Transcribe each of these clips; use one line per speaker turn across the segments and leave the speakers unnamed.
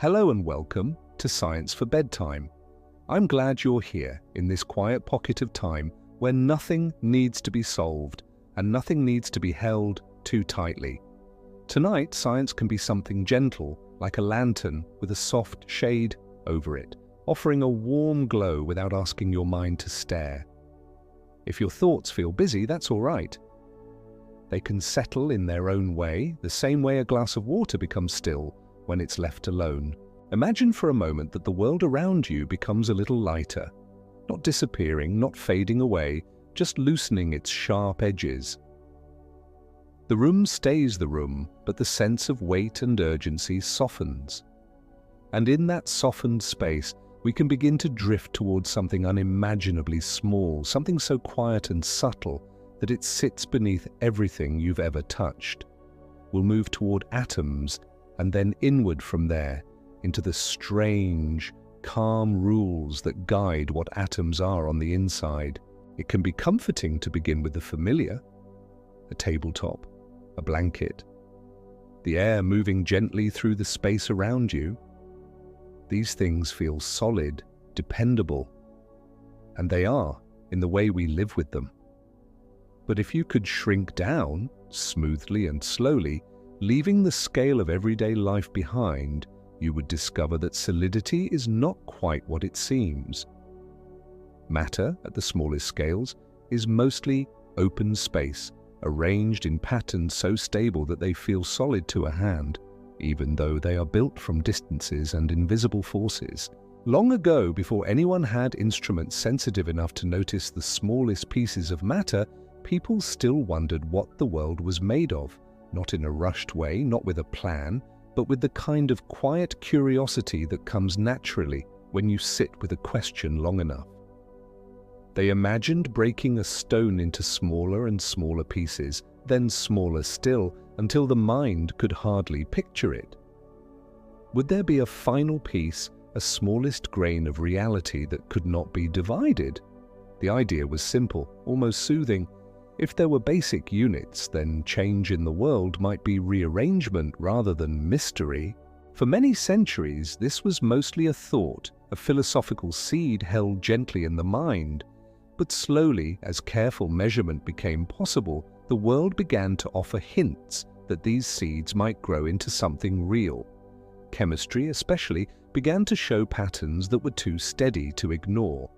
Hello and welcome to Science for Bedtime. I'm glad you're here in this quiet pocket of time where nothing needs to be solved and nothing needs to be held too tightly. Tonight, science can be something gentle, like a lantern with a soft shade over it, offering a warm glow without asking your mind to stare. If your thoughts feel busy, that's all right. They can settle in their own way, the same way a glass of water becomes still when it's left alone. Imagine for a moment that the world around you becomes a little lighter, not disappearing, not fading away, just loosening its sharp edges. The room stays the room, but the sense of weight and urgency softens. And in that softened space, we can begin to drift towards something unimaginably small, something so quiet and subtle that it sits beneath everything you've ever touched. We'll move toward atoms, and then inward from there, into the strange, calm rules that guide what atoms are on the inside. It can be comforting to begin with the familiar, a tabletop, a blanket, the air moving gently through the space around you. These things feel solid, dependable, and they are in the way we live with them. But if you could shrink down, smoothly and slowly, leaving the scale of everyday life behind, you would discover that solidity is not quite what it seems. Matter, at the smallest scales, is mostly open space, arranged in patterns so stable that they feel solid to a hand, even though they are built from distances and invisible forces. Long ago, before anyone had instruments sensitive enough to notice the smallest pieces of matter, people still wondered what the world was made of. Not in a rushed way, not with a plan, but with the kind of quiet curiosity that comes naturally when you sit with a question long enough. They imagined breaking a stone into smaller and smaller pieces, then smaller still, until the mind could hardly picture it. Would there be a final piece, a smallest grain of reality that could not be divided? The idea was simple, almost soothing. If there were basic units, then change in the world might be rearrangement rather than mystery. For many centuries, this was mostly a thought, a philosophical seed held gently in the mind. But slowly, as careful measurement became possible, the world began to offer hints that these seeds might grow into something real. Chemistry, especially, began to show patterns that were too steady to ignore.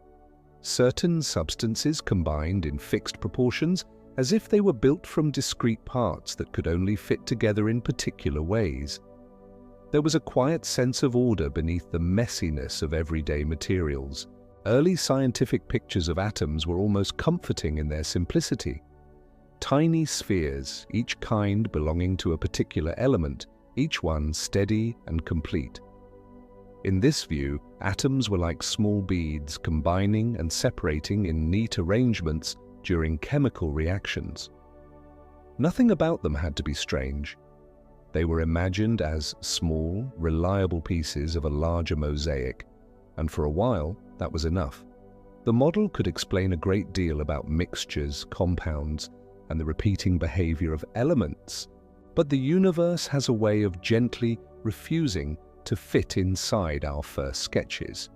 Certain substances combined in fixed proportions, as if they were built from discrete parts that could only fit together in particular ways. There was a quiet sense of order beneath the messiness of everyday materials. Early scientific pictures of atoms were almost comforting in their simplicity. Tiny spheres, each kind belonging to a particular element, each one steady and complete. In this view, atoms were like small beads combining and separating in neat arrangements during chemical reactions. Nothing about them had to be strange. They were imagined as small, reliable pieces of a larger mosaic, and for a while, that was enough. The model could explain a great deal about mixtures, compounds, and the repeating behavior of elements, but the universe has a way of gently refusing to fit inside our first sketches.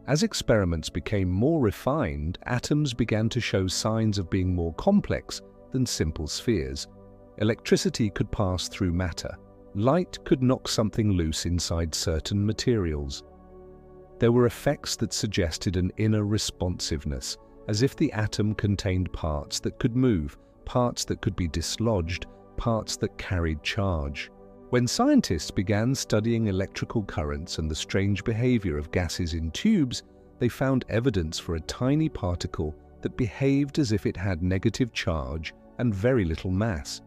As experiments became more refined, atoms began to show signs of being more complex than simple spheres. Electricity could pass through matter. Light could knock something loose inside certain materials. There were effects that suggested an inner responsiveness, as if the atom contained parts that could move, parts that could be dislodged, parts that carried charge. When scientists began studying electrical currents and the strange behavior of gases in tubes, they found evidence for a tiny particle that behaved as if it had negative charge and very little mass.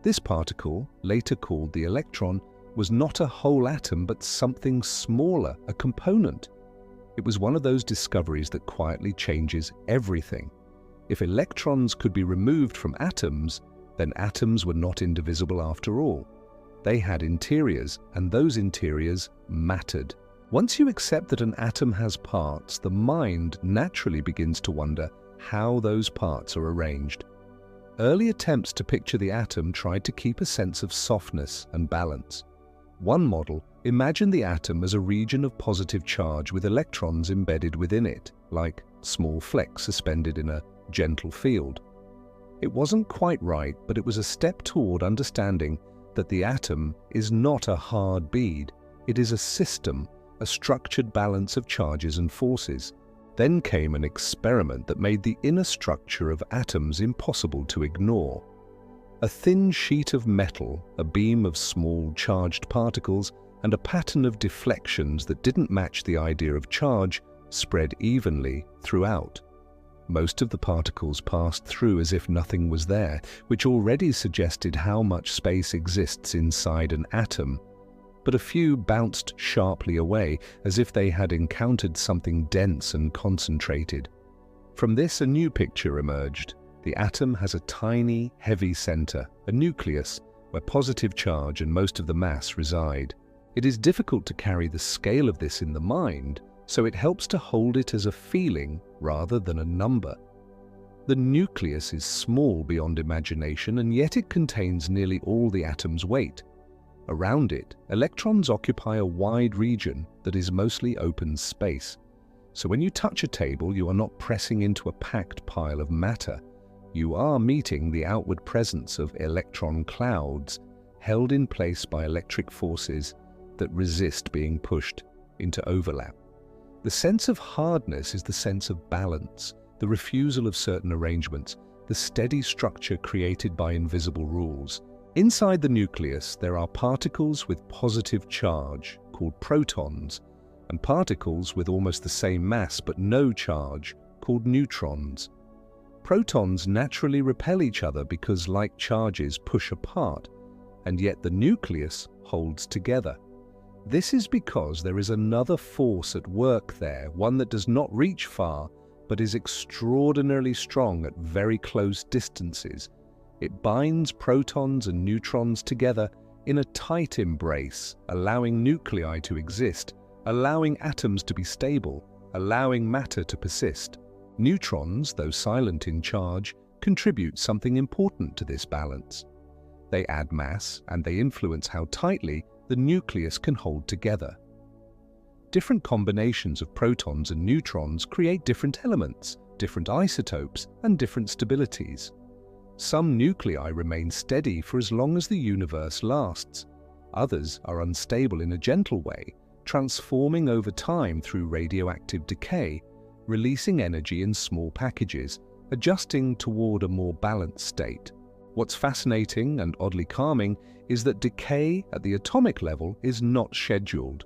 This particle, later called the electron, was not a whole atom but something smaller, a component. It was one of those discoveries that quietly changes everything. If electrons could be removed from atoms, then atoms were not indivisible after all. They had interiors, and those interiors mattered. Once you accept that an atom has parts, the mind naturally begins to wonder how those parts are arranged. Early attempts to picture the atom tried to keep a sense of softness and balance. One model Imagine the atom as a region of positive charge with electrons embedded within it, like small flecks suspended in a gentle field. It wasn't quite right, but it was a step toward understanding that the atom is not a hard bead. It is a system, a structured balance of charges and forces. Then came an experiment that made the inner structure of atoms impossible to ignore. A thin sheet of metal, a beam of small charged particles, and a pattern of deflections that didn't match the idea of charge spread evenly throughout. Most of the particles passed through as if nothing was there, which already suggested how much space exists inside an atom. But a few bounced sharply away, as if they had encountered something dense and concentrated. From this, a new picture emerged. The atom has a tiny, heavy center, a nucleus, where positive charge and most of the mass reside. It is difficult to carry the scale of this in the mind, so it helps to hold it as a feeling rather than a number. The nucleus is small beyond imagination, and yet it contains nearly all the atom's weight. Around it, electrons occupy a wide region that is mostly open space. So when you touch a table, you are not pressing into a packed pile of matter. You are meeting the outward presence of electron clouds held in place by electric forces that resist being pushed into overlap. The sense of hardness is the sense of balance, the refusal of certain arrangements, the steady structure created by invisible rules. Inside the nucleus, there are particles with positive charge, called protons, and particles with almost the same mass but no charge, called neutrons. Protons naturally repel each other because like charges push apart, and yet the nucleus holds together. This is because there is another force at work there, one that does not reach far, but is extraordinarily strong at very close distances. It binds protons and neutrons together in a tight embrace, allowing nuclei to exist, allowing atoms to be stable, allowing matter to persist. Neutrons, though silent in charge, contribute something important to this balance. They add mass, and they influence how tightly the nucleus can hold together. Different combinations of protons and neutrons create different elements, different isotopes, and different stabilities. Some nuclei remain steady for as long as the universe lasts. Others are unstable in a gentle way, transforming over time through radioactive decay, releasing energy in small packages, adjusting toward a more balanced state. What's fascinating and oddly calming is that decay at the atomic level is not scheduled.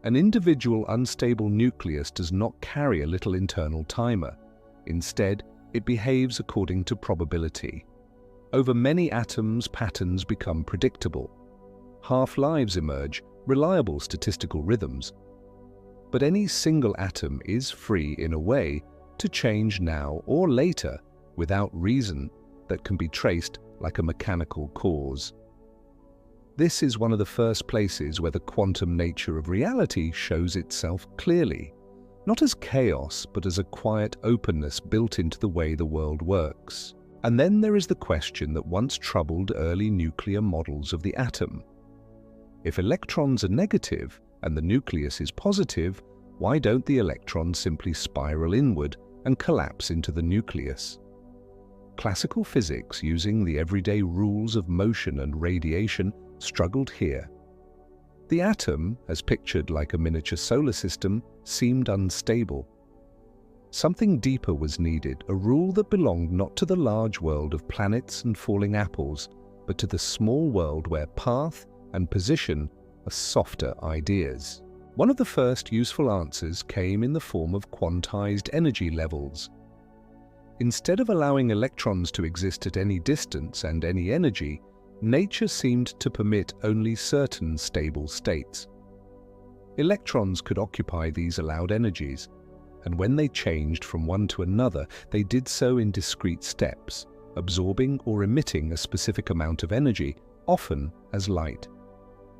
An individual unstable nucleus does not carry a little internal timer. Instead, it behaves according to probability. Over many atoms, patterns become predictable. Half-lives emerge, reliable statistical rhythms. But any single atom is free, in a way, to change now or later without reason that can be traced like a mechanical cause. This is one of the first places where the quantum nature of reality shows itself clearly, not as chaos, but as a quiet openness built into the way the world works. And then there is the question that once troubled early nuclear models of the atom. If electrons are negative and the nucleus is positive, why don't the electrons simply spiral inward and collapse into the nucleus? Classical physics, using the everyday rules of motion and radiation, struggled here. The atom, as pictured like a miniature solar system, seemed unstable. Something deeper was needed, a rule that belonged not to the large world of planets and falling apples, but to the small world where path and position are softer ideas. One of the first useful answers came in the form of quantized energy levels. Instead of allowing electrons to exist at any distance and any energy, nature seemed to permit only certain stable states. Electrons could occupy these allowed energies, and when they changed from one to another, they did so in discrete steps, absorbing or emitting a specific amount of energy, often as light.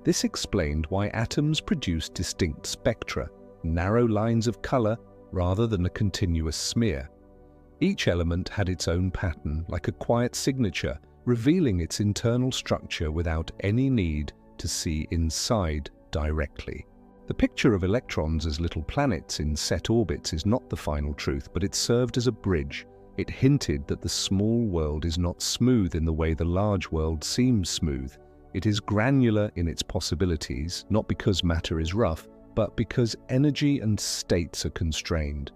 This explained why atoms produce distinct spectra, narrow lines of color rather than a continuous smear. Each element had its own pattern, like a quiet signature, revealing its internal structure without any need to see inside directly. The picture of electrons as little planets in set orbits is not the final truth, but it served as a bridge. It hinted that the small world is not smooth in the way the large world seems smooth. It is granular in its possibilities, not because matter is rough, but because energy and states are constrained.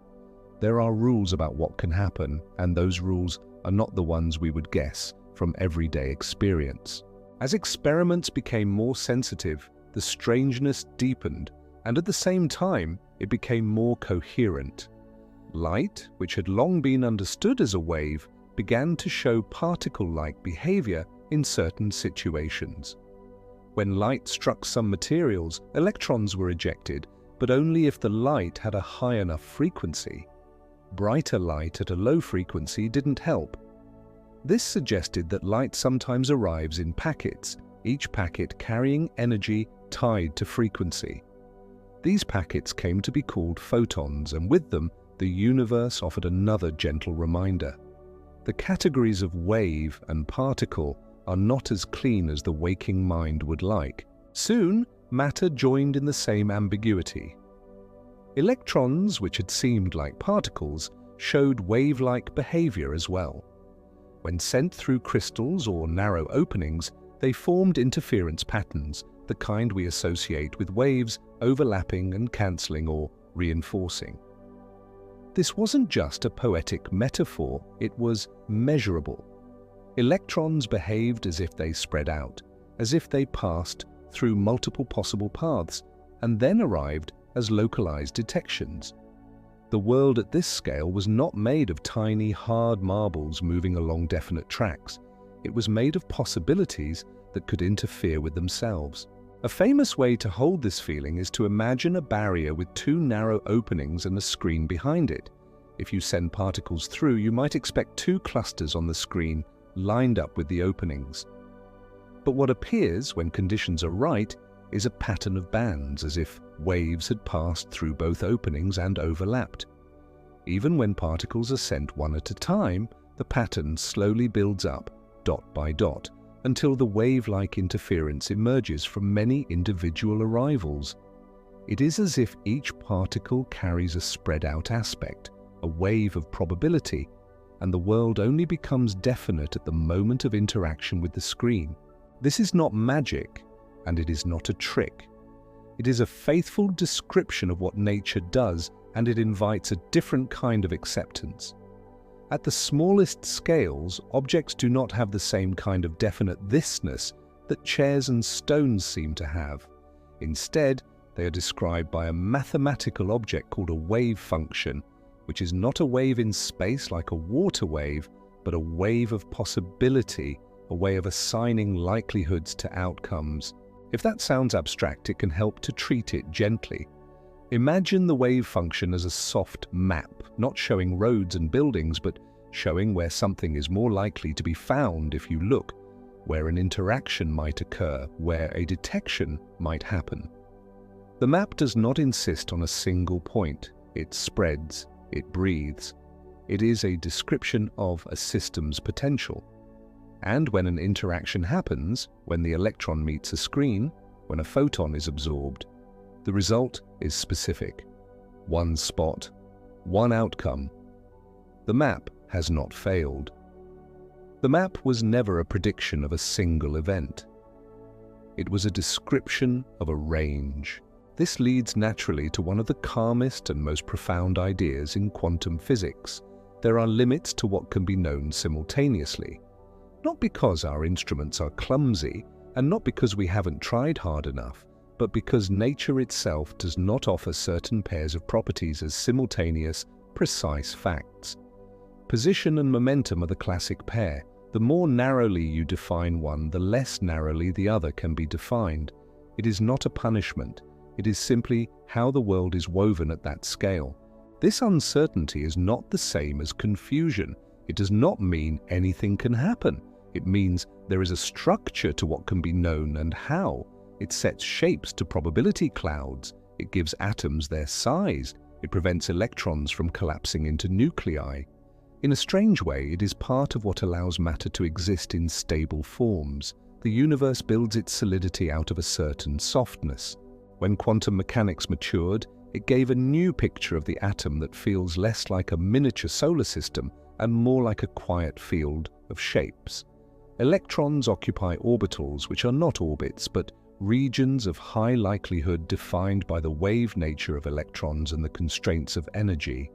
There are rules about what can happen, and those rules are not the ones we would guess from everyday experience. As experiments became more sensitive, the strangeness deepened, and at the same time, it became more coherent. Light, which had long been understood as a wave, began to show particle-like behavior in certain situations. When light struck some materials, electrons were ejected, but only if the light had a high enough frequency. Brighter light at a low frequency didn't help. This suggested that light sometimes arrives in packets, each packet carrying energy tied to frequency. These packets came to be called photons, and with them, the universe offered another gentle reminder. The categories of wave and particle are not as clean as the waking mind would like. Soon, matter joined in the same ambiguity. Electrons, which had seemed like particles, showed wave-like behavior as well. When sent through crystals or narrow openings, they formed interference patterns, the kind we associate with waves overlapping and cancelling or reinforcing. This wasn't just a poetic metaphor, it was measurable. Electrons behaved as if they spread out, as if they passed through multiple possible paths, and then arrived as localized detections. The world at this scale was not made of tiny, hard marbles moving along definite tracks. It was made of possibilities that could interfere with themselves. A famous way to hold this feeling is to imagine a barrier with two narrow openings and a screen behind it. If you send particles through, you might expect two clusters on the screen lined up with the openings. But what appears, when conditions are right, is a pattern of bands, as if waves had passed through both openings and overlapped. Even when particles are sent one at a time, the pattern slowly builds up, dot by dot, until the wave-like interference emerges from many individual arrivals. It is as if each particle carries a spread-out aspect, a wave of probability, and the world only becomes definite at the moment of interaction with the screen. This is not magic, and it is not a trick. It is a faithful description of what nature does, and it invites a different kind of acceptance. At the smallest scales, objects do not have the same kind of definite thisness that chairs and stones seem to have. Instead, they are described by a mathematical object called a wave function, which is not a wave in space like a water wave, but a wave of possibility, a way of assigning likelihoods to outcomes. If that sounds abstract, it can help to treat it gently. Imagine the wave function as a soft map, not showing roads and buildings, but showing where something is more likely to be found if you look, where an interaction might occur, where a detection might happen. The map does not insist on a single point. It spreads, it breathes. It is a description of a system's potential. And when an interaction happens, when the electron meets a screen, when a photon is absorbed, the result is specific. One spot, one outcome. The map has not failed. The map was never a prediction of a single event. It was a description of a range. This leads naturally to one of the calmest and most profound ideas in quantum physics. There are limits to what can be known simultaneously. Not because our instruments are clumsy, and not because we haven't tried hard enough, but because nature itself does not offer certain pairs of properties as simultaneous, precise facts. Position and momentum are the classic pair. The more narrowly you define one, the less narrowly the other can be defined. It is not a punishment. It is simply how the world is woven at that scale. This uncertainty is not the same as confusion. It does not mean anything can happen. It means there is a structure to what can be known and how. It sets shapes to probability clouds. It gives atoms their size. It prevents electrons from collapsing into nuclei. In a strange way, it is part of what allows matter to exist in stable forms. The universe builds its solidity out of a certain softness. When quantum mechanics matured, it gave a new picture of the atom that feels less like a miniature solar system and more like a quiet field of shapes. Electrons occupy orbitals which are not orbits, but regions of high likelihood defined by the wave nature of electrons and the constraints of energy.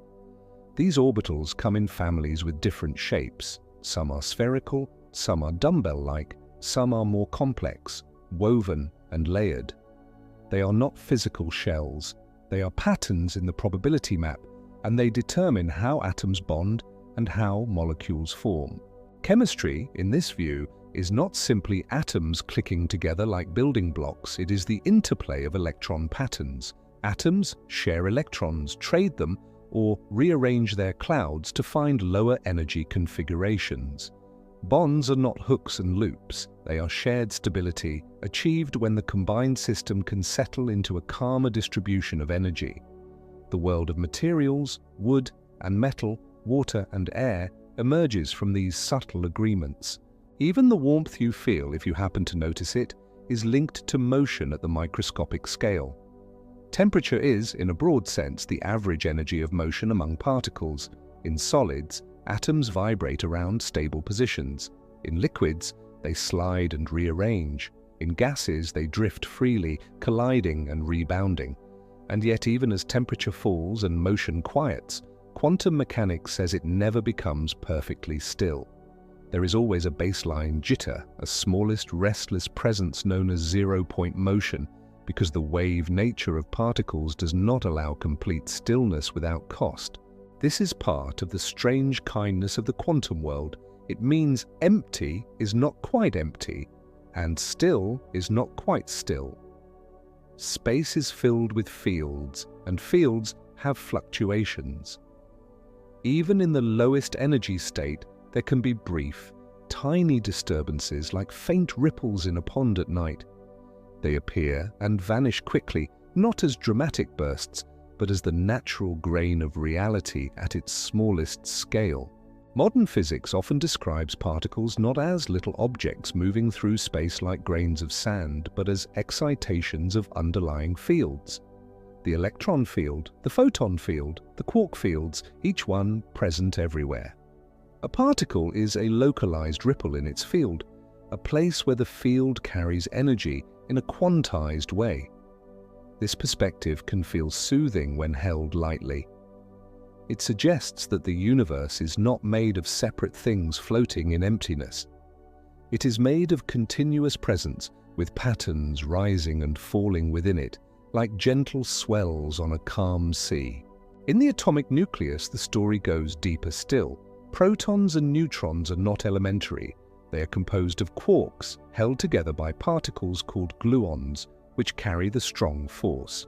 These orbitals come in families with different shapes. Some are spherical, some are dumbbell-like, some are more complex, woven and layered. They are not physical shells. They are patterns in the probability map, and they determine how atoms bond and how molecules form. Chemistry, in this view, is not simply atoms clicking together like building blocks. It is the interplay of electron patterns. Atoms share electrons, trade them, or rearrange their clouds to find lower energy configurations. Bonds are not hooks and loops. They are shared stability, achieved when the combined system can settle into a calmer distribution of energy. The world of materials, wood and metal, water and air, emerges from these subtle agreements. Even the warmth you feel, if you happen to notice it, is linked to motion at the microscopic scale. Temperature is, in a broad sense, the average energy of motion among particles. In solids, atoms vibrate around stable positions. In liquids, they slide and rearrange. In gases, they drift freely, colliding and rebounding. And yet, even as temperature falls and motion quiets, quantum mechanics says it never becomes perfectly still. There is always a baseline jitter, a smallest restless presence known as zero-point motion, because the wave nature of particles does not allow complete stillness without cost. This is part of the strange kindness of the quantum world. It means empty is not quite empty, and still is not quite still. Space is filled with fields, and fields have fluctuations. Even in the lowest energy state, there can be brief, tiny disturbances like faint ripples in a pond at night. They appear and vanish quickly, not as dramatic bursts, but as the natural grain of reality at its smallest scale. Modern physics often describes particles not as little objects moving through space like grains of sand, but as excitations of underlying fields. The electron field, the photon field, the quark fields, each one present everywhere. A particle is a localized ripple in its field, a place where the field carries energy in a quantized way. This perspective can feel soothing when held lightly. It suggests that the universe is not made of separate things floating in emptiness. It is made of continuous presence, with patterns rising and falling within it, like gentle swells on a calm sea. In the atomic nucleus, the story goes deeper still. Protons and neutrons are not elementary. They are composed of quarks, held together by particles called gluons, which carry the strong force.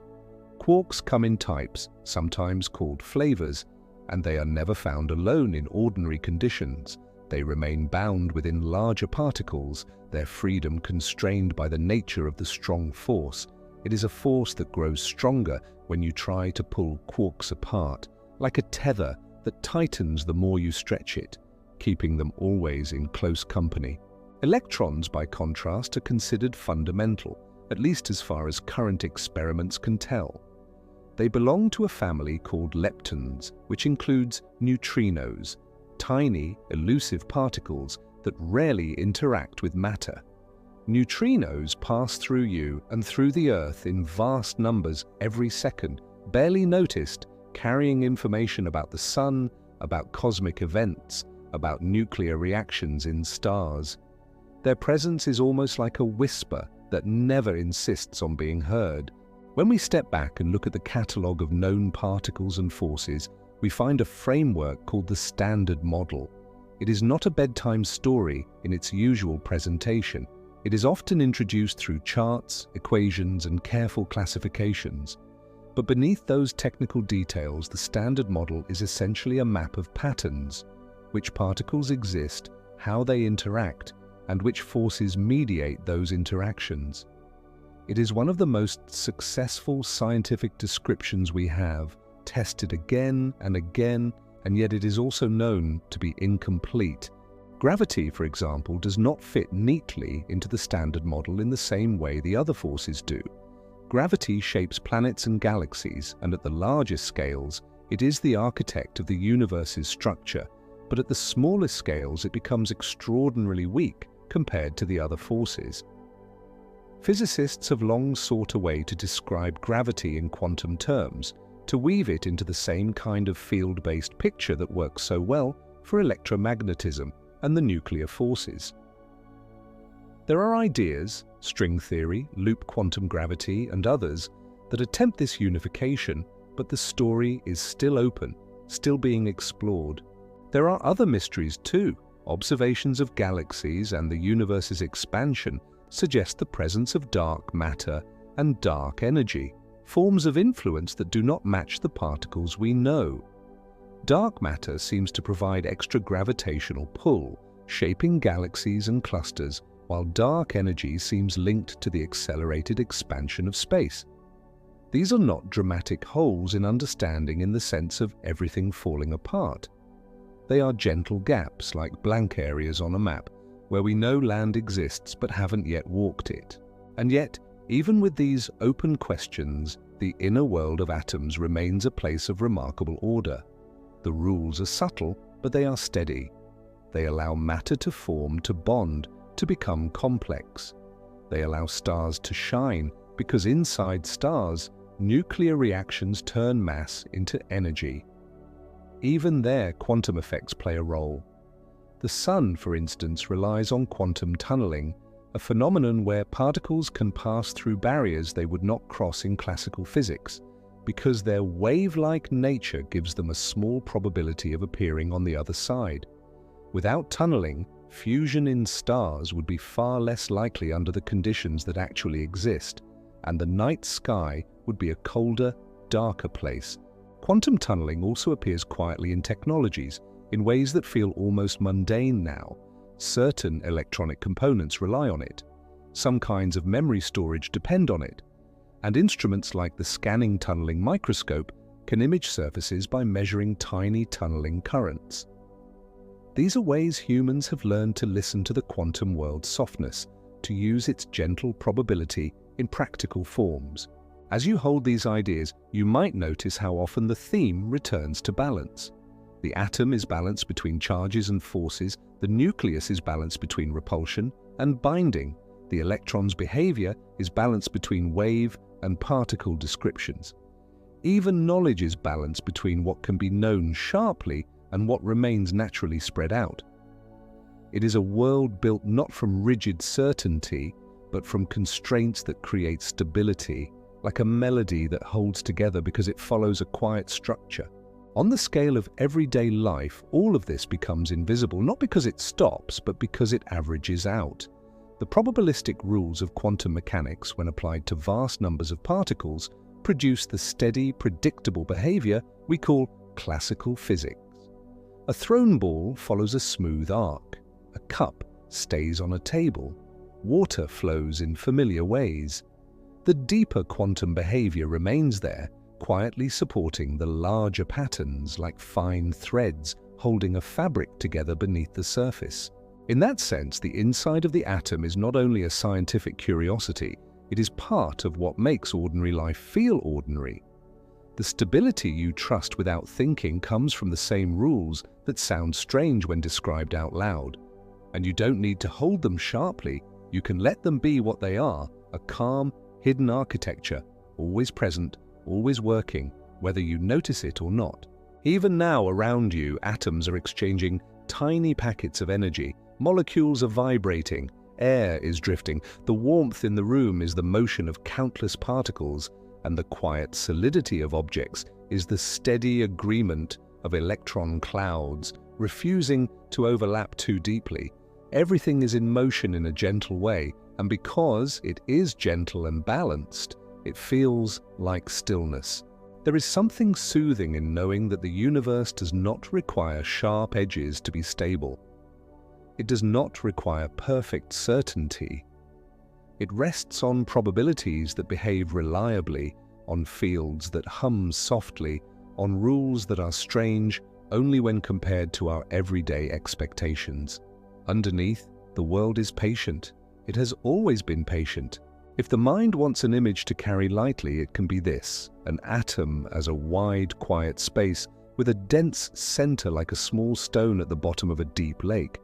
Quarks come in types, sometimes called flavors, and they are never found alone in ordinary conditions. They remain bound within larger particles, their freedom constrained by the nature of the strong force. It is a force that grows stronger when you try to pull quarks apart, like a tether that tightens the more you stretch it, keeping them always in close company. Electrons, by contrast, are considered fundamental, at least as far as current experiments can tell. They belong to a family called leptons, which includes neutrinos, tiny, elusive particles that rarely interact with matter. Neutrinos pass through you and through the Earth in vast numbers every second, barely noticed, carrying information about the sun, about cosmic events, about nuclear reactions in stars. Their presence is almost like a whisper that never insists on being heard. When we step back and look at the catalogue of known particles and forces, we find a framework called the Standard Model. It is not a bedtime story in its usual presentation. It is often introduced through charts, equations, and careful classifications. But beneath those technical details, the Standard Model is essentially a map of patterns, which particles exist, how they interact, and which forces mediate those interactions. It is one of the most successful scientific descriptions we have, tested again and again, and yet it is also known to be incomplete. Gravity, for example, does not fit neatly into the Standard Model in the same way the other forces do. Gravity shapes planets and galaxies, and at the largest scales, it is the architect of the universe's structure, but at the smallest scales it becomes extraordinarily weak compared to the other forces. Physicists have long sought a way to describe gravity in quantum terms, to weave it into the same kind of field-based picture that works so well for electromagnetism and the nuclear forces. There are ideas, string theory, loop quantum gravity, and others, that attempt this unification, but the story is still open, still being explored. There are other mysteries too. Observations of galaxies and the universe's expansion suggest the presence of dark matter and dark energy, forms of influence that do not match the particles we know. Dark matter seems to provide extra gravitational pull, shaping galaxies and clusters, while dark energy seems linked to the accelerated expansion of space. These are not dramatic holes in understanding in the sense of everything falling apart. They are gentle gaps like blank areas on a map, where we know land exists but haven't yet walked it. And yet, even with these open questions, the inner world of atoms remains a place of remarkable order. The rules are subtle, but they are steady. They allow matter to form, to bond, to become complex. They allow stars to shine, because inside stars, nuclear reactions turn mass into energy. Even there, quantum effects play a role. The Sun, for instance, relies on quantum tunneling, a phenomenon where particles can pass through barriers they would not cross in classical physics, because their wave-like nature gives them a small probability of appearing on the other side. Without tunneling, fusion in stars would be far less likely under the conditions that actually exist, and the night sky would be a colder, darker place. Quantum tunneling also appears quietly in technologies, in ways that feel almost mundane now. Certain electronic components rely on it. Some kinds of memory storage depend on it. And instruments like the scanning tunneling microscope can image surfaces by measuring tiny tunneling currents. These are ways humans have learned to listen to the quantum world's softness, to use its gentle probability in practical forms. As you hold these ideas, you might notice how often the theme returns to balance. The atom is balanced between charges and forces, the nucleus is balanced between repulsion and binding, the electron's behavior is balanced between wave and particle descriptions. Even knowledge is balanced between what can be known sharply and what remains naturally spread out. It is a world built not from rigid certainty, but from constraints that create stability, like a melody that holds together because it follows a quiet structure. On the scale of everyday life, all of this becomes invisible, not because it stops, but because it averages out. The probabilistic rules of quantum mechanics, when applied to vast numbers of particles, produce the steady, predictable behavior we call classical physics. A thrown ball follows a smooth arc. A cup stays on a table. Water flows in familiar ways. The deeper quantum behavior remains there, quietly supporting the larger patterns like fine threads holding a fabric together beneath the surface. In that sense, the inside of the atom is not only a scientific curiosity, it is part of what makes ordinary life feel ordinary. The stability you trust without thinking comes from the same rules that sound strange when described out loud. And you don't need to hold them sharply, you can let them be what they are, a calm, hidden architecture, always present, always working, whether you notice it or not. Even now around you, atoms are exchanging tiny packets of energy, molecules are vibrating, air is drifting, the warmth in the room is the motion of countless particles, and the quiet solidity of objects is the steady agreement of electron clouds, refusing to overlap too deeply. Everything is in motion in a gentle way, and because it is gentle and balanced, it feels like stillness. There is something soothing in knowing that the universe does not require sharp edges to be stable. It does not require perfect certainty. It rests on probabilities that behave reliably, on fields that hum softly, on rules that are strange only when compared to our everyday expectations. Underneath, the world is patient. It has always been patient. If the mind wants an image to carry lightly, it can be this: an atom as a wide, quiet space with a dense center like a small stone at the bottom of a deep lake,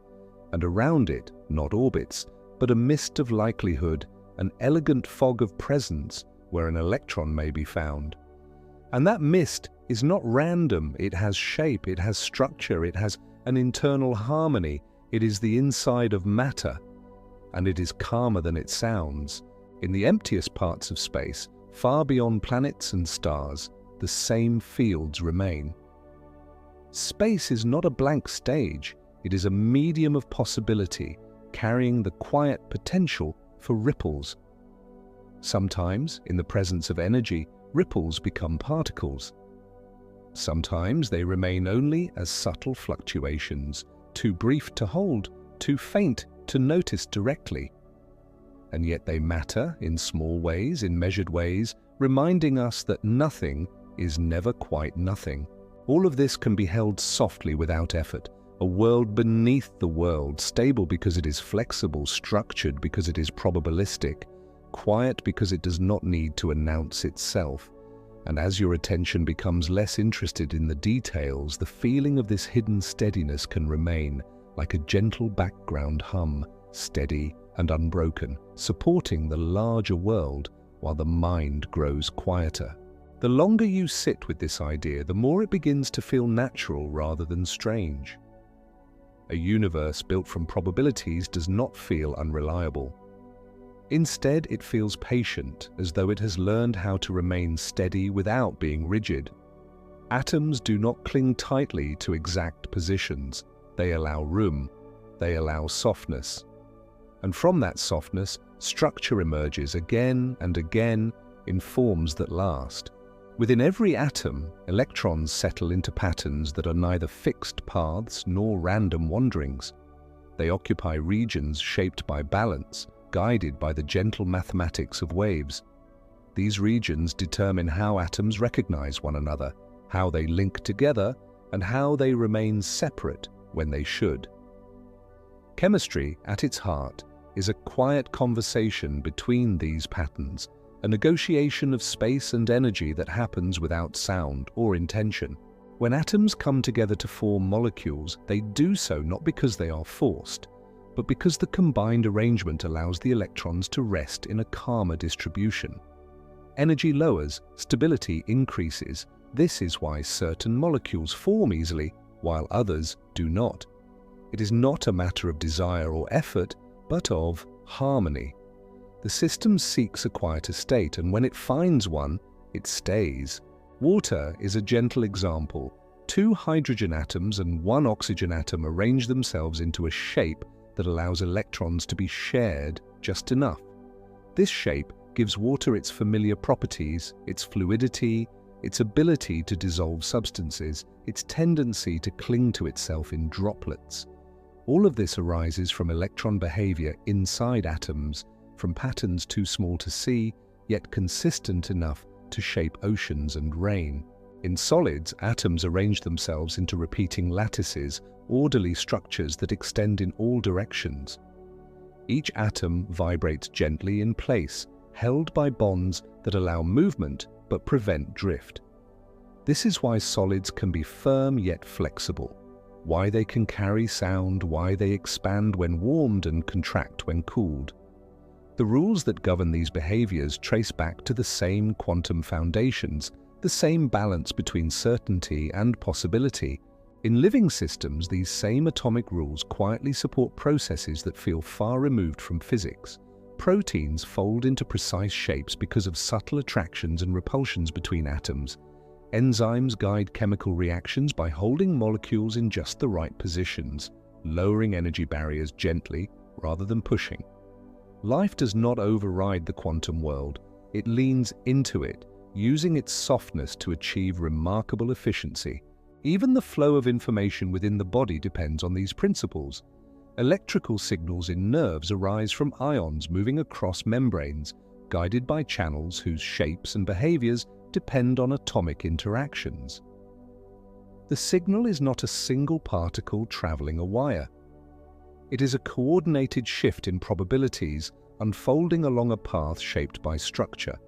and around it, not orbits, but a mist of likelihood, an elegant fog of presence where an electron may be found. And that mist is not random. It has shape, it has structure, it has an internal harmony. It is the inside of matter, and it is calmer than it sounds. In the emptiest parts of space, far beyond planets and stars, the same fields remain. Space is not a blank stage. It is a medium of possibility, carrying the quiet potential for ripples. Sometimes, in the presence of energy, ripples become particles. Sometimes they remain only as subtle fluctuations, too brief to hold, too faint to notice directly. And yet they matter in small ways, in measured ways, reminding us that nothing is never quite nothing. All of this can be held softly without effort, a world beneath the world, stable because it is flexible, structured because it is probabilistic, quiet because it does not need to announce itself. And as your attention becomes less interested in the details, the feeling of this hidden steadiness can remain, like a gentle background hum, steady and unbroken, supporting the larger world while the mind grows quieter. The longer you sit with this idea, the more it begins to feel natural rather than strange. A universe built from probabilities does not feel unreliable. Instead, it feels patient, as though it has learned how to remain steady without being rigid. Atoms do not cling tightly to exact positions. They allow room. They allow softness. And from that softness, structure emerges again and again in forms that last. Within every atom, electrons settle into patterns that are neither fixed paths nor random wanderings. They occupy regions shaped by balance, guided by the gentle mathematics of waves. These regions determine how atoms recognize one another, how they link together, and how they remain separate when they should. Chemistry, at its heart, is a quiet conversation between these patterns, a negotiation of space and energy that happens without sound or intention. When atoms come together to form molecules, they do so not because they are forced, but because the combined arrangement allows the electrons to rest in a calmer distribution. Energy lowers, stability increases. This is why certain molecules form easily, while others do not. It is not a matter of desire or effort, but of harmony. The system seeks a quieter state, and when it finds one, it stays. Water is a gentle example. 2 hydrogen atoms and 1 oxygen atom arrange themselves into a shape that allows electrons to be shared just enough. This shape gives water its familiar properties, its fluidity, its ability to dissolve substances, its tendency to cling to itself in droplets. All of this arises from electron behavior inside atoms, from patterns too small to see, yet consistent enough to shape oceans and rain. In solids, atoms arrange themselves into repeating lattices, orderly structures that extend in all directions. Each atom vibrates gently in place, held by bonds that allow movement but prevent drift. This is why solids can be firm yet flexible, why they can carry sound, why they expand when warmed and contract when cooled. The rules that govern these behaviors trace back to the same quantum foundations, the same balance between certainty and possibility. In living systems, these same atomic rules quietly support processes that feel far removed from physics. Proteins fold into precise shapes because of subtle attractions and repulsions between atoms. Enzymes guide chemical reactions by holding molecules in just the right positions, lowering energy barriers gently rather than pushing. Life does not override the quantum world. It leans into it, using its softness to achieve remarkable efficiency. Even the flow of information within the body depends on these principles. Electrical signals in nerves arise from ions moving across membranes, guided by channels whose shapes and behaviors depend on atomic interactions. The signal is not a single particle traveling a wire. It is a coordinated shift in probabilities, unfolding along a path shaped by structure.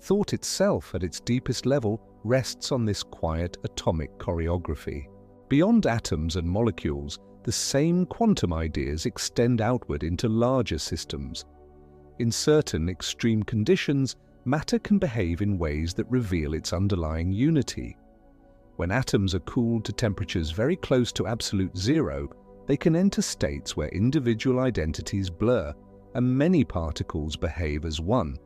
Thought itself, at its deepest level, rests on this quiet atomic choreography. Beyond atoms and molecules, the same quantum ideas extend outward into larger systems. In certain extreme conditions, matter can behave in ways that reveal its underlying unity. When atoms are cooled to temperatures very close to absolute zero, they can enter states where individual identities blur and many particles behave as one.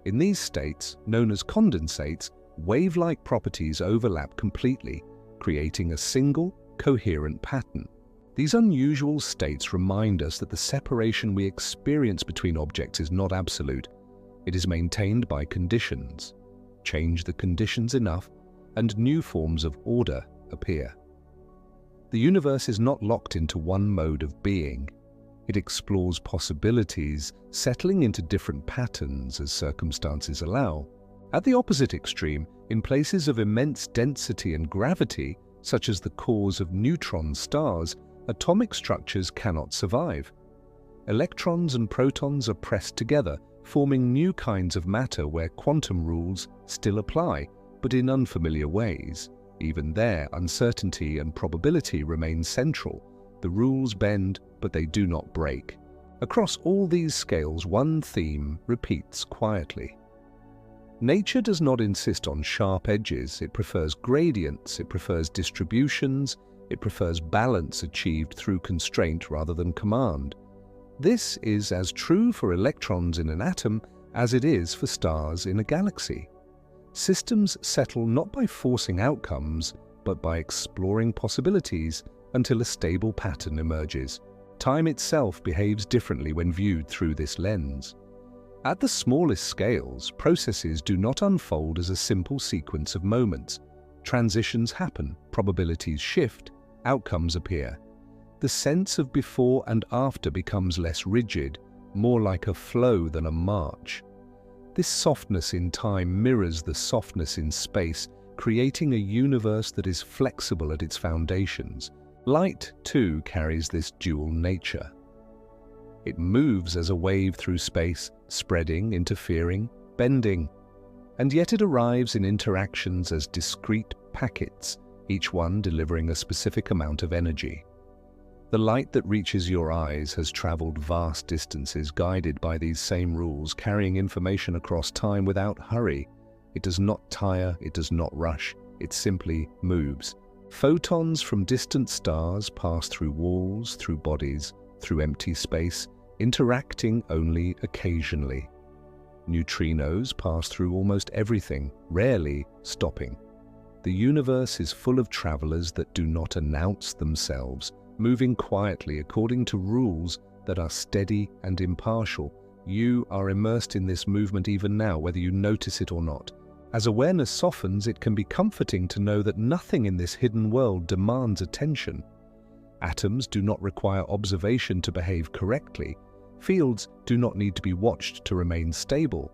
In these states, known as condensates, wave-like properties overlap completely, creating a single, coherent pattern. These unusual states remind us that the separation we experience between objects is not absolute. It is maintained by conditions. Change the conditions enough, and new forms of order appear. The universe is not locked into one mode of being. It explores possibilities, settling into different patterns as circumstances allow. At the opposite extreme, in places of immense density and gravity, such as the cores of neutron stars, atomic structures cannot survive. Electrons and protons are pressed together, forming new kinds of matter where quantum rules still apply, but in unfamiliar ways. Even there, uncertainty and probability remain central. The rules bend, but they do not break. Across all these scales, one theme repeats quietly. Nature does not insist on sharp edges. It prefers gradients, it prefers distributions, it prefers balance achieved through constraint rather than command. This is as true for electrons in an atom as it is for stars in a galaxy. Systems settle not by forcing outcomes, but by exploring possibilities until a stable pattern emerges. Time itself behaves differently when viewed through this lens. At the smallest scales, processes do not unfold as a simple sequence of moments. Transitions happen, probabilities shift, outcomes appear. The sense of before and after becomes less rigid, more like a flow than a march. This softness in time mirrors the softness in space, creating a universe that is flexible at its foundations. Light, too, carries this dual nature. It moves as a wave through space, spreading, interfering, bending. And yet it arrives in interactions as discrete packets, each one delivering a specific amount of energy. The light that reaches your eyes has traveled vast distances guided by these same rules, carrying information across time without hurry. It does not tire, it does not rush, it simply moves. Photons from distant stars pass through walls, through bodies, through empty space, interacting only occasionally. Neutrinos pass through almost everything, rarely stopping. The universe is full of travelers that do not announce themselves, moving quietly according to rules that are steady and impartial. You are immersed in this movement even now, whether you notice it or not. As awareness softens, it can be comforting to know that nothing in this hidden world demands attention. Atoms do not require observation to behave correctly. Fields do not need to be watched to remain stable.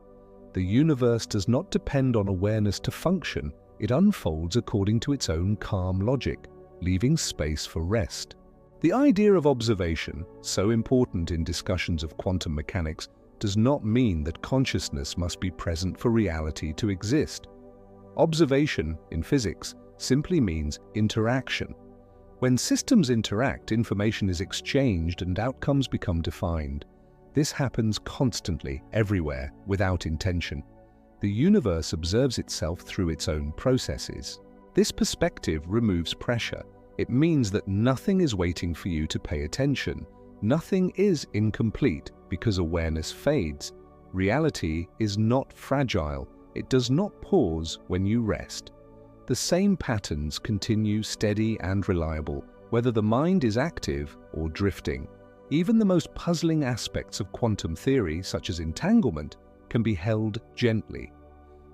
The universe does not depend on awareness to function. It unfolds according to its own calm logic, leaving space for rest. The idea of observation, so important in discussions of quantum mechanics, does not mean that consciousness must be present for reality to exist. Observation, in physics, simply means interaction. When systems interact, information is exchanged and outcomes become defined. This happens constantly, everywhere, without intention. The universe observes itself through its own processes. This perspective removes pressure. It means that nothing is waiting for you to pay attention. Nothing is incomplete because awareness fades. Reality is not fragile. It does not pause when you rest. The same patterns continue steady and reliable, whether the mind is active or drifting. Even the most puzzling aspects of quantum theory, such as entanglement, can be held gently.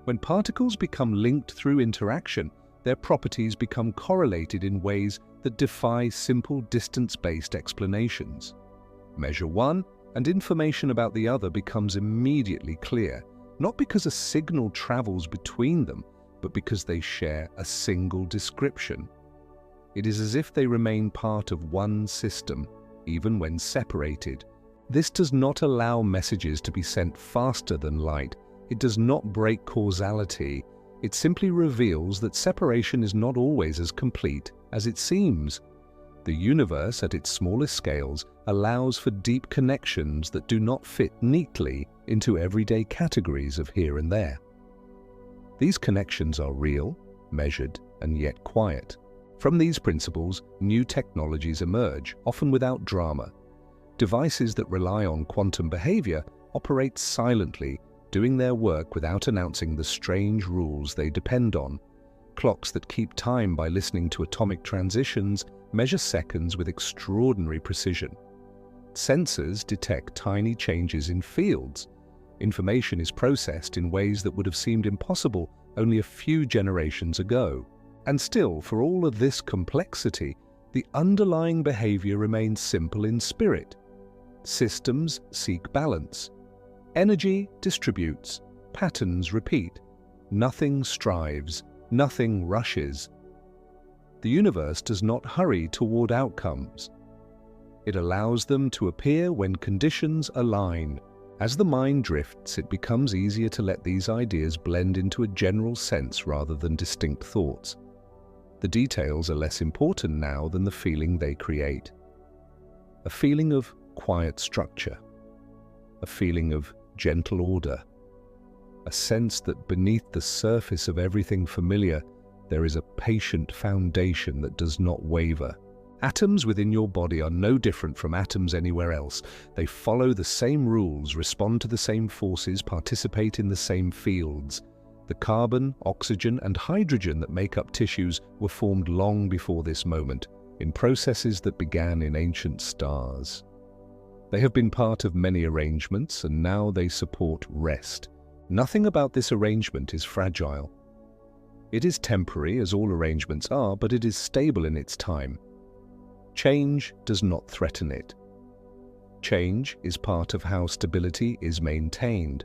When particles become linked through interaction, their properties become correlated in ways that defy simple distance-based explanations. Measure one, and information about the other becomes immediately clear, not because a signal travels between them, but because they share a single description. It is as if they remain part of one system, even when separated. This does not allow messages to be sent faster than light. It does not break causality. It simply reveals that separation is not always as complete as it seems. The universe, at its smallest scales, allows for deep connections that do not fit neatly into everyday categories of here and there. These connections are real, measured, and yet quiet. From these principles, new technologies emerge, often without drama. Devices that rely on quantum behavior operate silently, doing their work without announcing the strange rules they depend on. Clocks that keep time by listening to atomic transitions measure seconds with extraordinary precision. Sensors detect tiny changes in fields. Information is processed in ways that would have seemed impossible only a few generations ago. And still, for all of this complexity, the underlying behavior remains simple in spirit. Systems seek balance. Energy distributes. Patterns repeat. Nothing strives. Nothing rushes. The universe does not hurry toward outcomes. It allows them to appear when conditions align. As the mind drifts, it becomes easier to let these ideas blend into a general sense rather than distinct thoughts. The details are less important now than the feeling they create. A feeling of quiet structure. A feeling of gentle order. A sense that beneath the surface of everything familiar, there is a patient foundation that does not waver. Atoms within your body are no different from atoms anywhere else. They follow the same rules, respond to the same forces, participate in the same fields. The carbon, oxygen, and hydrogen that make up tissues were formed long before this moment, in processes that began in ancient stars. They have been part of many arrangements, and now they support rest. Nothing about this arrangement is fragile. It is temporary, as all arrangements are, but it is stable in its time. Change does not threaten it. Change is part of how stability is maintained.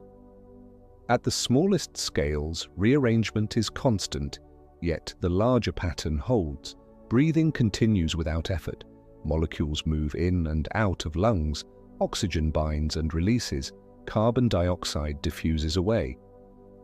At the smallest scales, rearrangement is constant, yet the larger pattern holds. Breathing continues without effort. Molecules move in and out of lungs. Oxygen binds and releases. Carbon dioxide diffuses away.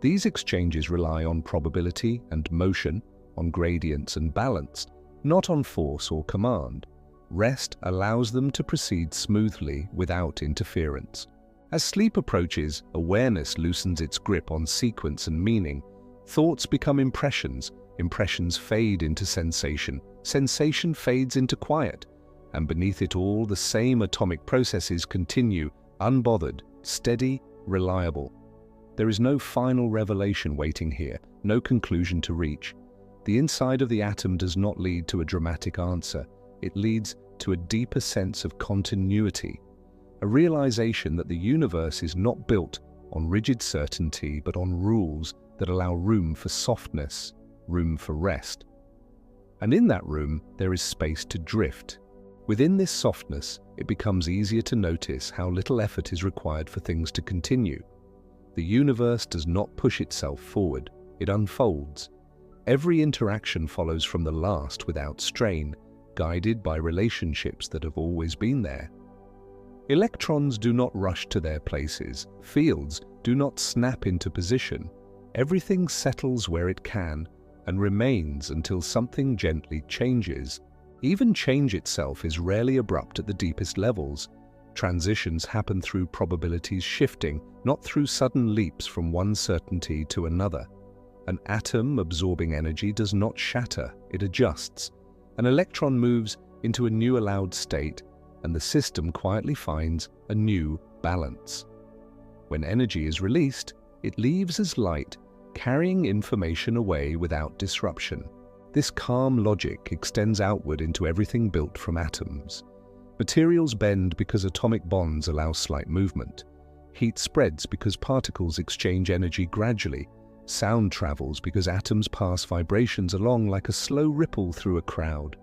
These exchanges rely on probability and motion, on gradients and balance, not on force or command. Rest allows them to proceed smoothly without interference. As sleep approaches, awareness loosens its grip on sequence and meaning. Thoughts become impressions, impressions fade into sensation, sensation fades into quiet, and beneath it all the same atomic processes continue, unbothered, steady, reliable. There is no final revelation waiting here, no conclusion to reach. The inside of the atom does not lead to a dramatic answer. It leads to a deeper sense of continuity, a realization that the universe is not built on rigid certainty but on rules that allow room for softness, room for rest. And in that room, there is space to drift. Within this softness, it becomes easier to notice how little effort is required for things to continue. The universe does not push itself forward, it unfolds. Every interaction follows from the last without strain, guided by relationships that have always been there. Electrons do not rush to their places. Fields do not snap into position. Everything settles where it can and remains until something gently changes. Even change itself is rarely abrupt at the deepest levels. Transitions happen through probabilities shifting, not through sudden leaps from one certainty to another. An atom absorbing energy does not shatter, it adjusts. An electron moves into a new allowed state, and the system quietly finds a new balance. When energy is released, it leaves as light, carrying information away without disruption. This calm logic extends outward into everything built from atoms. Materials bend because atomic bonds allow slight movement. Heat spreads because particles exchange energy gradually. Sound travels because atoms pass vibrations along like a slow ripple through a crowd.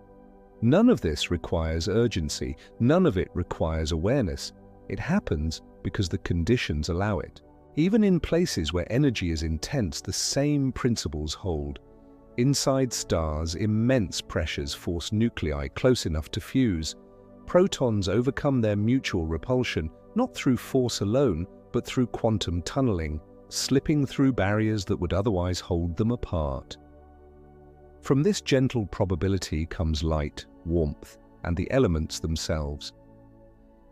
None of this requires urgency. None of it requires awareness. It happens because the conditions allow it. Even in places where energy is intense, the same principles hold. Inside stars, immense pressures force nuclei close enough to fuse. Protons overcome their mutual repulsion, not through force alone, but through quantum tunneling, slipping through barriers that would otherwise hold them apart. From this gentle probability comes light, warmth, and the elements themselves.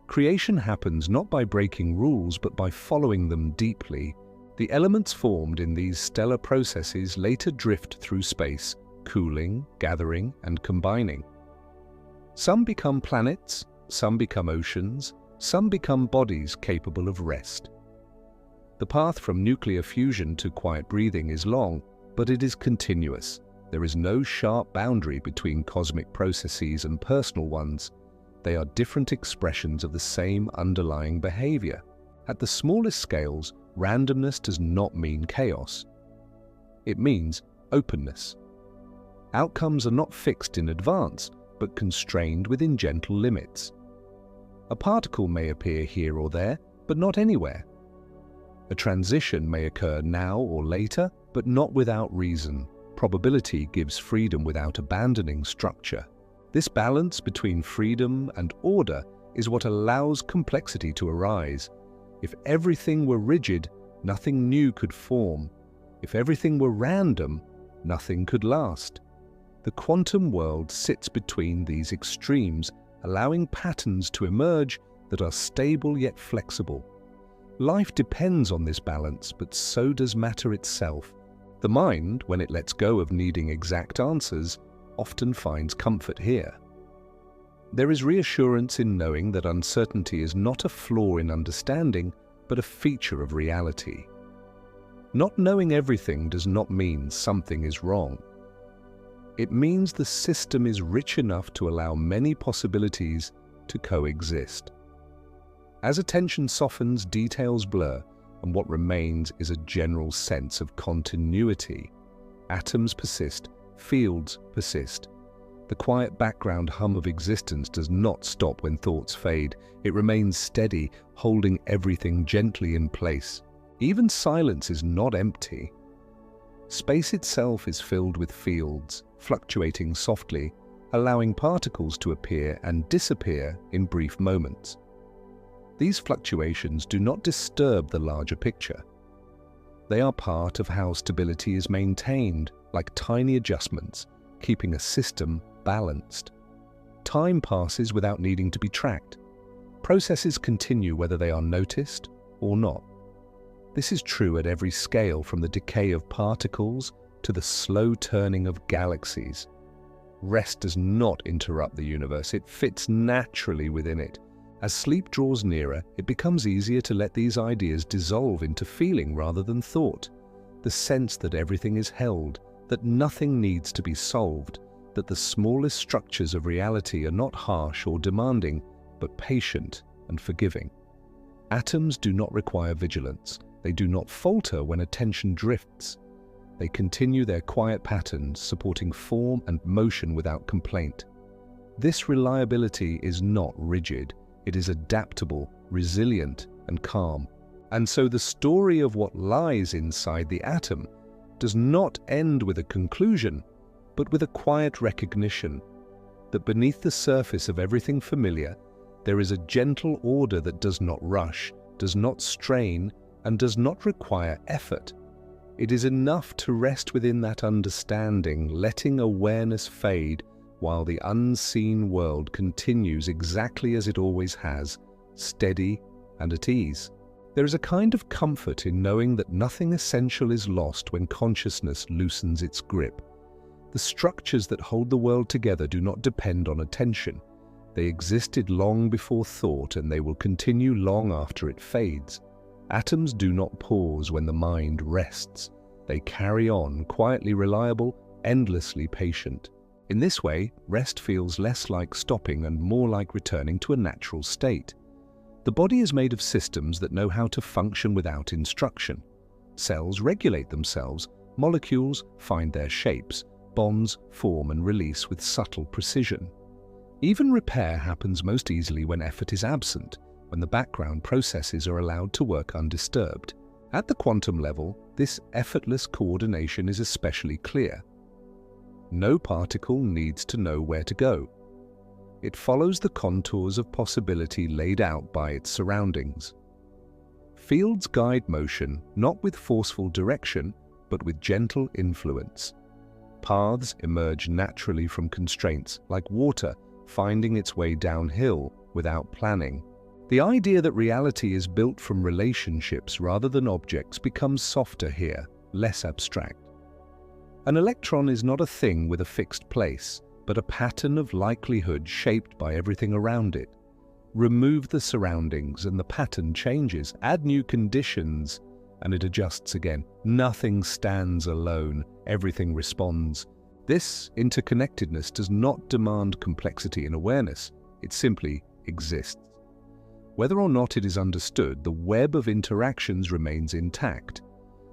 Creation happens not by breaking rules, but by following them deeply. The elements formed in these stellar processes later drift through space, cooling, gathering, and combining. Some become planets, some become oceans, some become bodies capable of rest. The path from nuclear fusion to quiet breathing is long, but it is continuous. There is no sharp boundary between cosmic processes and personal ones. They are different expressions of the same underlying behavior. At the smallest scales, randomness does not mean chaos. It means openness. Outcomes are not fixed in advance, but constrained within gentle limits. A particle may appear here or there, but not anywhere. A transition may occur now or later, but not without reason. Probability gives freedom without abandoning structure. This balance between freedom and order is what allows complexity to arise. If everything were rigid, nothing new could form. If everything were random, nothing could last. The quantum world sits between these extremes, allowing patterns to emerge that are stable yet flexible. Life depends on this balance, but so does matter itself. The mind, when it lets go of needing exact answers, often finds comfort here. There is reassurance in knowing that uncertainty is not a flaw in understanding, but a feature of reality. Not knowing everything does not mean something is wrong. It means the system is rich enough to allow many possibilities to coexist. As attention softens, details blur, and what remains is a general sense of continuity. Atoms persist, fields persist. The quiet background hum of existence does not stop when thoughts fade. It remains steady, holding everything gently in place. Even silence is not empty. Space itself is filled with fields, fluctuating softly, allowing particles to appear and disappear in brief moments. These fluctuations do not disturb the larger picture. They are part of how stability is maintained, like tiny adjustments, keeping a system balanced. Time passes without needing to be tracked. Processes continue whether they are noticed or not. This is true at every scale, from the decay of particles to the slow turning of galaxies. Rest does not interrupt the universe, it fits naturally within it. As sleep draws nearer, it becomes easier to let these ideas dissolve into feeling rather than thought. The sense that everything is held, that nothing needs to be solved, that the smallest structures of reality are not harsh or demanding, but patient and forgiving. Atoms do not require vigilance. They do not falter when attention drifts. They continue their quiet patterns, supporting form and motion without complaint. This reliability is not rigid. It is adaptable, resilient, and calm. And so the story of what lies inside the atom does not end with a conclusion, but with a quiet recognition that beneath the surface of everything familiar, there is a gentle order that does not rush, does not strain, and does not require effort. It is enough to rest within that understanding, letting awareness fade while the unseen world continues exactly as it always has, steady and at ease. There is a kind of comfort in knowing that nothing essential is lost when consciousness loosens its grip. The structures that hold the world together do not depend on attention. They existed long before thought, and they will continue long after it fades. Atoms do not pause when the mind rests. They carry on, quietly reliable, endlessly patient. In this way, rest feels less like stopping and more like returning to a natural state. The body is made of systems that know how to function without instruction. Cells regulate themselves, molecules find their shapes, bonds form and release with subtle precision. Even repair happens most easily when effort is absent, when the background processes are allowed to work undisturbed. At the quantum level, this effortless coordination is especially clear. No particle needs to know where to go. It follows the contours of possibility laid out by its surroundings. Fields guide motion not with forceful direction, but with gentle influence. Paths emerge naturally from constraints, like water finding its way downhill without planning. The idea that reality is built from relationships rather than objects becomes softer here, less abstract. An electron is not a thing with a fixed place, but a pattern of likelihood shaped by everything around it. Remove the surroundings and the pattern changes. Add new conditions and it adjusts again. Nothing stands alone, everything responds. This interconnectedness does not demand complexity in awareness, it simply exists. Whether or not it is understood, the web of interactions remains intact.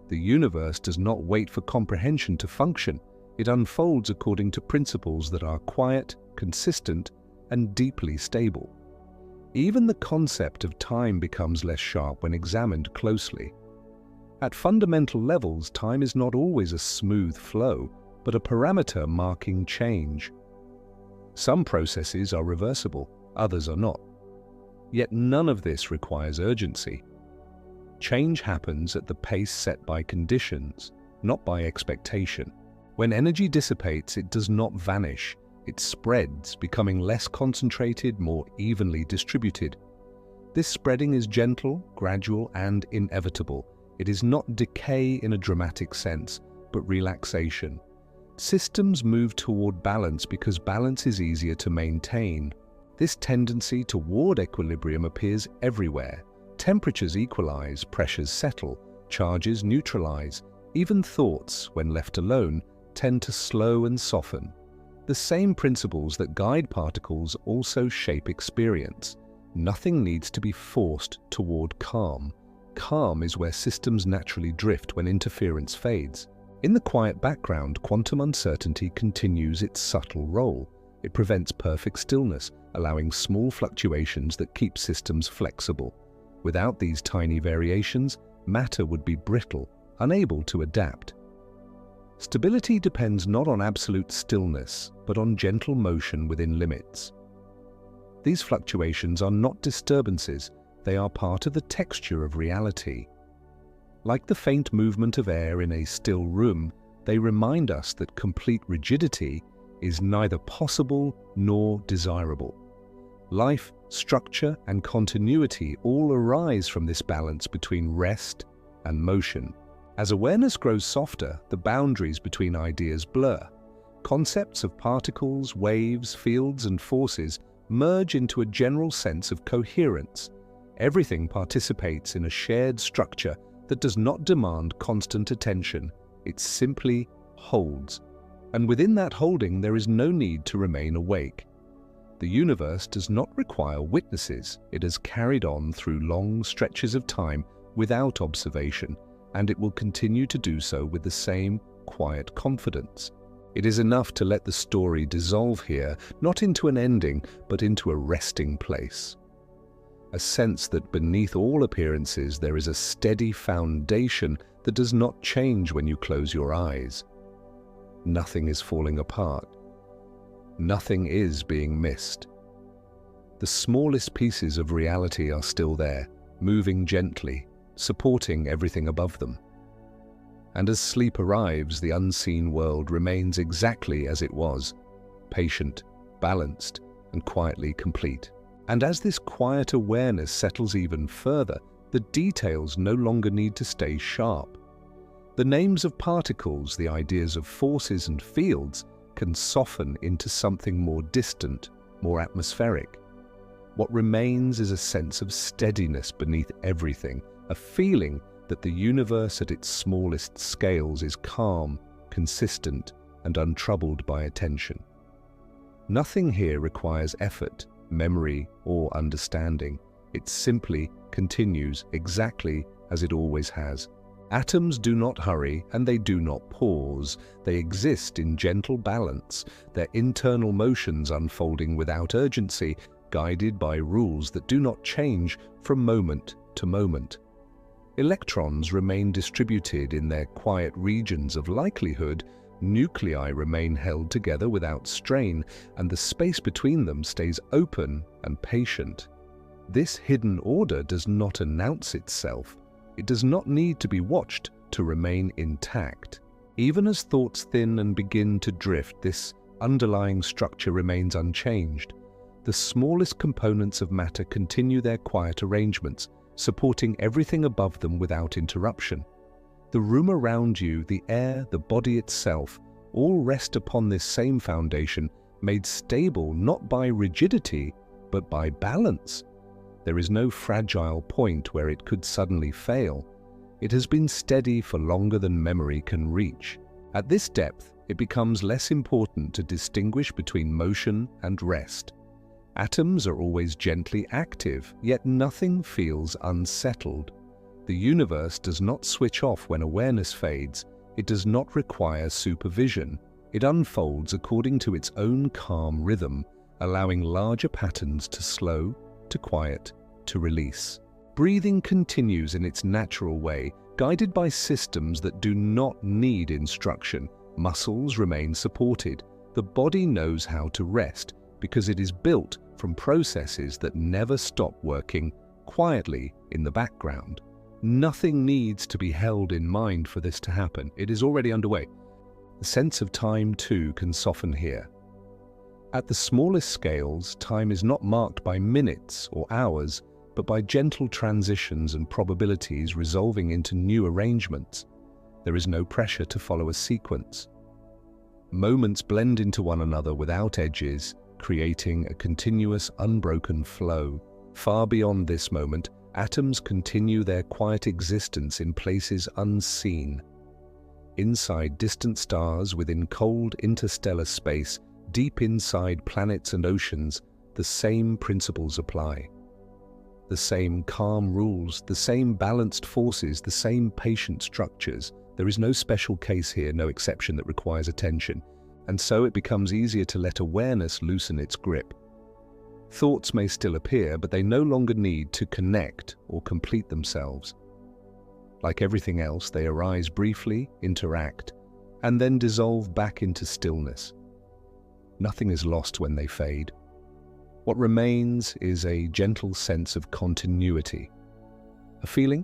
The universe does not wait for comprehension to function. It unfolds according to principles that are quiet, consistent, and deeply stable. Even the concept of time becomes less sharp when examined closely. At fundamental levels, time is not always a smooth flow, but a parameter marking change. Some processes are reversible, others are not. Yet none of this requires urgency. Change happens at the pace set by conditions, not by expectation. When energy dissipates, it does not vanish. It spreads, becoming less concentrated, more evenly distributed. This spreading is gentle, gradual, and inevitable. It is not decay in a dramatic sense, but relaxation. Systems move toward balance because balance is easier to maintain. This tendency toward equilibrium appears everywhere. Temperatures equalize, pressures settle, charges neutralize. Even thoughts, when left alone, tend to slow and soften. The same principles that guide particles also shape experience. Nothing needs to be forced toward calm. Calm is where systems naturally drift when interference fades. In the quiet background, quantum uncertainty continues its subtle role. It prevents perfect stillness, allowing small fluctuations that keep systems flexible. Without these tiny variations, matter would be brittle, unable to adapt. Stability depends not on absolute stillness, but on gentle motion within limits. These fluctuations are not disturbances, they are part of the texture of reality. Like the faint movement of air in a still room, they remind us that complete rigidity is neither possible nor desirable. Life, structure, and continuity all arise from this balance between rest and motion. As awareness grows softer, the boundaries between ideas blur. Concepts of particles, waves, fields, and forces merge into a general sense of coherence. Everything participates in a shared structure that does not demand constant attention. It simply holds. And within that holding, there is no need to remain awake. The universe does not require witnesses. It has carried on through long stretches of time without observation, and it will continue to do so with the same quiet confidence. It is enough to let the story dissolve here, not into an ending, but into a resting place. A sense that beneath all appearances there is a steady foundation that does not change when you close your eyes. Nothing is falling apart. Nothing is being missed. The smallest pieces of reality are still there, moving gently, supporting everything above them. And as sleep arrives, the unseen world remains exactly as it was, patient, balanced, and quietly complete. And as this quiet awareness settles even further, the details no longer need to stay sharp. The names of particles, the ideas of forces and fields, can soften into something more distant, more atmospheric. What remains is a sense of steadiness beneath everything, a feeling that the universe at its smallest scales is calm, consistent, and untroubled by attention. Nothing here requires effort, memory, or understanding. It simply continues exactly as it always has. Atoms do not hurry and they do not pause. They exist in gentle balance, their internal motions unfolding without urgency, guided by rules that do not change from moment to moment. Electrons remain distributed in their quiet regions of likelihood, Nuclei remain held together without strain, and the space between them stays open and patient. This hidden order does not announce itself. It does not need to be watched to remain intact. Even as thoughts thin and begin to drift, this underlying structure remains unchanged. The smallest components of matter continue their quiet arrangements, supporting everything above them without interruption. The room around you, the air, the body itself, all rest upon this same foundation, made stable not by rigidity, but by balance. There is no fragile point where it could suddenly fail. It has been steady for longer than memory can reach. At this depth, it becomes less important to distinguish between motion and rest. Atoms are always gently active, yet nothing feels unsettled. The universe does not switch off when awareness fades. It does not require supervision. It unfolds according to its own calm rhythm, allowing larger patterns to slow, to quiet, to release. Breathing continues in its natural way, guided by systems that do not need instruction. Muscles remain supported. The body knows how to rest because it is built from processes that never stop working quietly in the background. Nothing needs to be held in mind for this to happen. It is already underway. The sense of time, too, can soften here. At the smallest scales, time is not marked by minutes or hours, but by gentle transitions and probabilities resolving into new arrangements. There is no pressure to follow a sequence. Moments blend into one another without edges, creating a continuous, unbroken flow. Far beyond this moment, atoms continue their quiet existence in places unseen. Inside distant stars, within cold interstellar space, deep inside planets and oceans, the same principles apply. The same calm rules, the same balanced forces, the same patient structures. There is no special case here, no exception that requires attention, and so it becomes easier to let awareness loosen its grip. Thoughts may still appear, but they no longer need to connect or complete themselves. Like everything else, they arise briefly, interact, and then dissolve back into stillness. Nothing is lost when they fade. What remains is a gentle sense of continuity, a feeling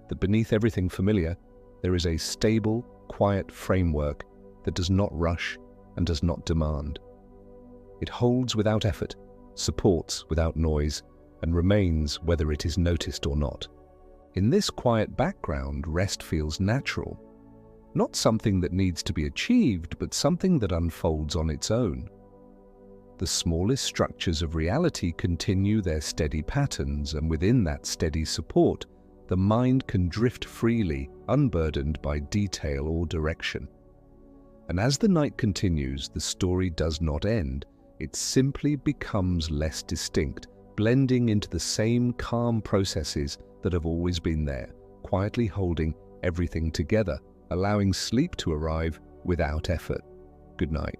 that beneath everything familiar, there is a stable, quiet framework that does not rush and does not demand. It holds without effort, supports without noise, and remains whether it is noticed or not. In this quiet background, rest feels natural, not something that needs to be achieved, but something that unfolds on its own. The smallest structures of reality continue their steady patterns, and within that steady support, the mind can drift freely, unburdened by detail or direction. And as the night continues, the story does not end. It simply becomes less distinct, blending into the same calm processes that have always been there, quietly holding everything together, allowing sleep to arrive without effort. Good night.